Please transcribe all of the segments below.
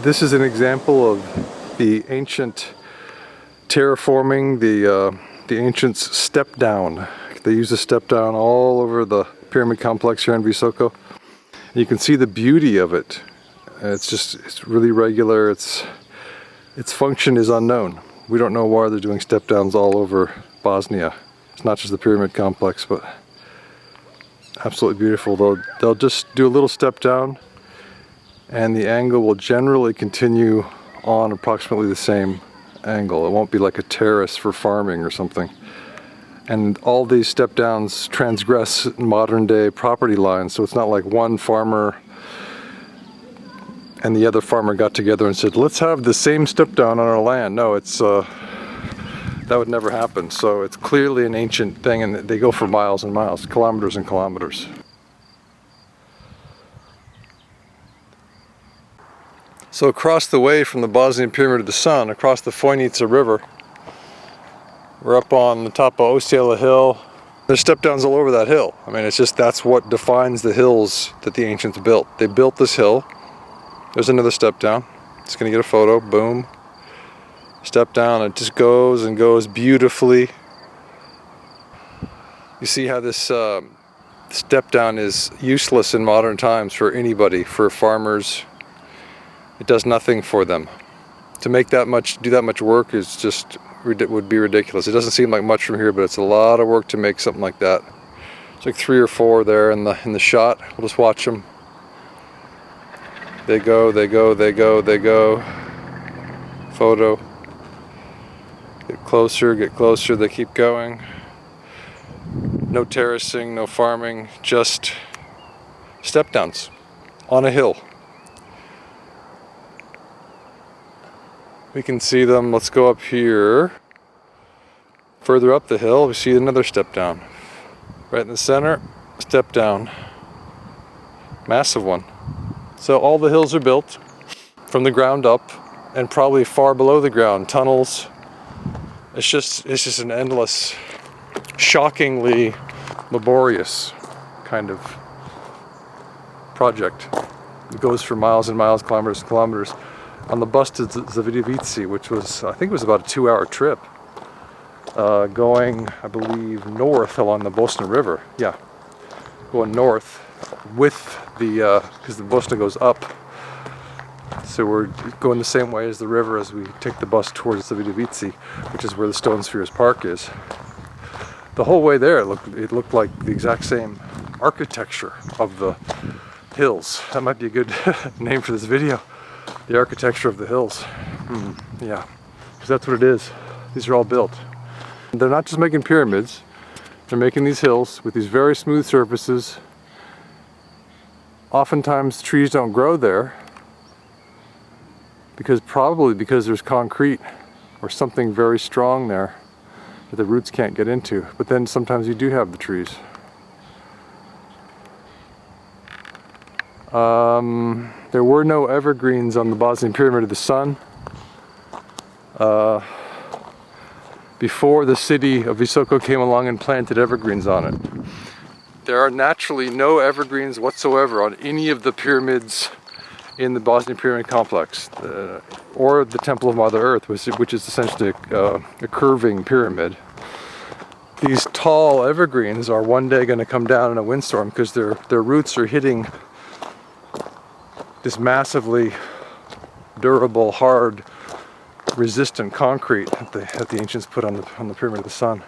This is an example of the ancient terraforming, the ancients step down. They use a step down all over the pyramid complex here in Visoko. You can see the beauty of it. It's really regular. Its function is unknown. We don't know why they're doing step downs all over Bosnia. It's not just the pyramid complex, but absolutely beautiful. They'll just do a little step down, and the angle will generally continue on approximately the same angle. It won't be like a terrace for farming or something. And all these step downs transgress modern day property lines, so it's not like one farmer and the other farmer got together and said, let's have the same step down on our land. No, that would never happen. So it's clearly an ancient thing, and they go for miles and miles, kilometers and kilometers. So across the way from the Bosnian Pyramid of the Sun, across the Fojnica River, we're up on the top of Osijela Hill. There's step downs all over that hill. I mean, it's just, that's what defines the hills that the ancients built. They built this hill. There's another step down. Just gonna get a photo, boom. Step down, it just goes and goes beautifully. You see how this step down is useless in modern times for anybody, for farmers. It does nothing for them. To make that much, do that much work is just, would be ridiculous. It doesn't seem like much from here, but it's a lot of work to make something like that. It's like 3 or 4 there in the shot. We'll just watch them. They go, they go, they go, they go. Photo. Get closer, they keep going. No terracing, no farming, just step downs on a hill. We can see them. Let's go up here. Further up the hill, we see another step down. Right in the center, step down. Massive one. So all the hills are built from the ground up and probably far below the ground. Tunnels. It's just an endless, shockingly laborious kind of project. It goes for miles and miles, kilometers and kilometers. On the bus to Writer-videographer, which was, I think it was about a 2-hour trip, going, I believe, north along the Bosna River. Yeah, going north with the, because the Bosna goes up. So we're going the same way as the river as we take the bus towards the Writer-videographer, which is where the Stone Spheres Park is. The whole way there, it looked like the exact same architecture of the hills. That might be a good name for this video. The architecture of the hills. Yeah, because that's what it is. These are all built. They're not just making pyramids, they're making these hills with these very smooth surfaces. Oftentimes trees don't grow there probably because there's concrete or something very strong there that the roots can't get into. But then sometimes you do have the trees. There were no evergreens on the Bosnian Pyramid of the Sun. Before the city of Visoko came along and planted evergreens on it. There are naturally no evergreens whatsoever on any of the pyramids in the Bosnian Pyramid Complex, or the Temple of Mother Earth, which is essentially a curving pyramid. These tall evergreens are one day going to come down in a windstorm because their roots are hitting this massively durable, hard, resistant concrete that the ancients put on the Pyramid of the Sun.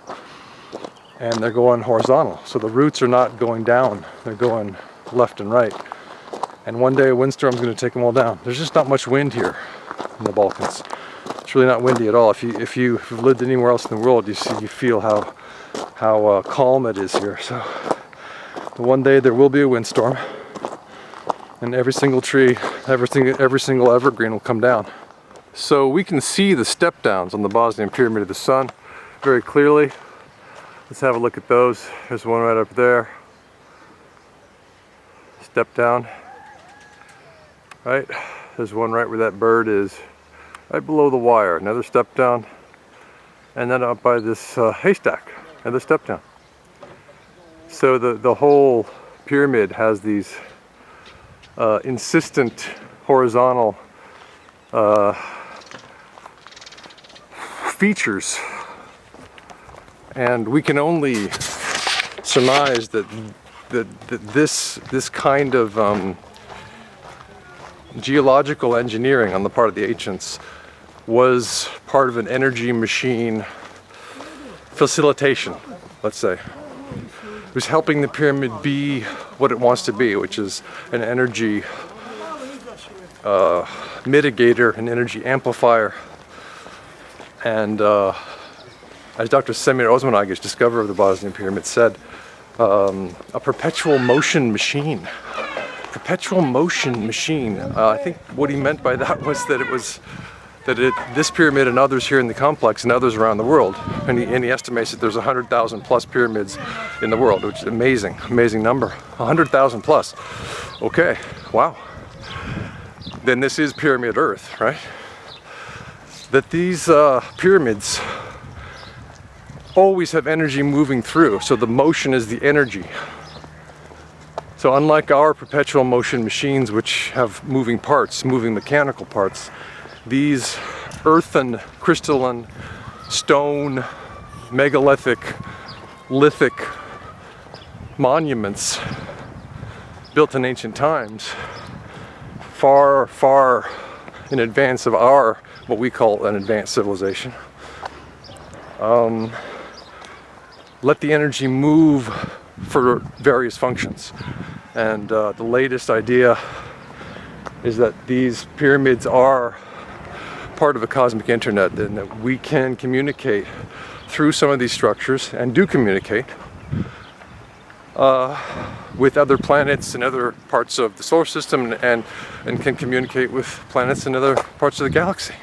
And they're going horizontal. So the roots are not going down, they're going left and right. And one day a windstorm's going to take them all down. There's just not much wind here in the Balkans. It's really not windy at all. If you've lived anywhere else in the world, you feel how calm it is here. So one day there will be a windstorm, and every single tree, every single evergreen will come down. So we can see the step downs on the Bosnian Pyramid of the Sun very clearly. Let's have a look at those. There's one right up there. Step down. Right, there's one right where that bird is, right below the wire. Another step down, and then up by this haystack, another step down. So the whole pyramid has these insistent horizontal features, and we can only surmise that this kind of geological engineering on the part of the ancients was part of an energy machine facilitation, let's say. It was helping the pyramid be what it wants to be, which is an energy mitigator, an energy amplifier. And as Dr. Semir Osmanagic, discoverer of the Bosnian Pyramid, said, a perpetual motion machine. Perpetual motion machine. I think what he meant by that was that this pyramid and others here in the complex and others around the world, and he estimates that there's 100,000 plus pyramids in the world, which is amazing, amazing number. 100,000 plus. Okay, wow. Then this is Pyramid Earth, right? That these pyramids always have energy moving through, so the motion is the energy. So unlike our perpetual motion machines, which have moving parts, moving mechanical parts, these earthen, crystalline, stone, megalithic, lithic monuments built in ancient times, far, far in advance of our, what we call an advanced civilization, let the energy move for various functions. And the latest idea is that these pyramids are part of a cosmic internet, and that we can communicate through some of these structures, and do communicate with other planets and other parts of the solar system, and can communicate with planets in other parts of the galaxy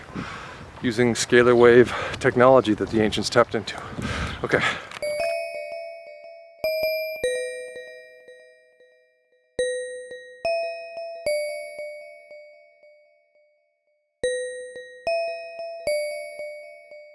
using scalar wave technology that the ancients tapped into. Okay.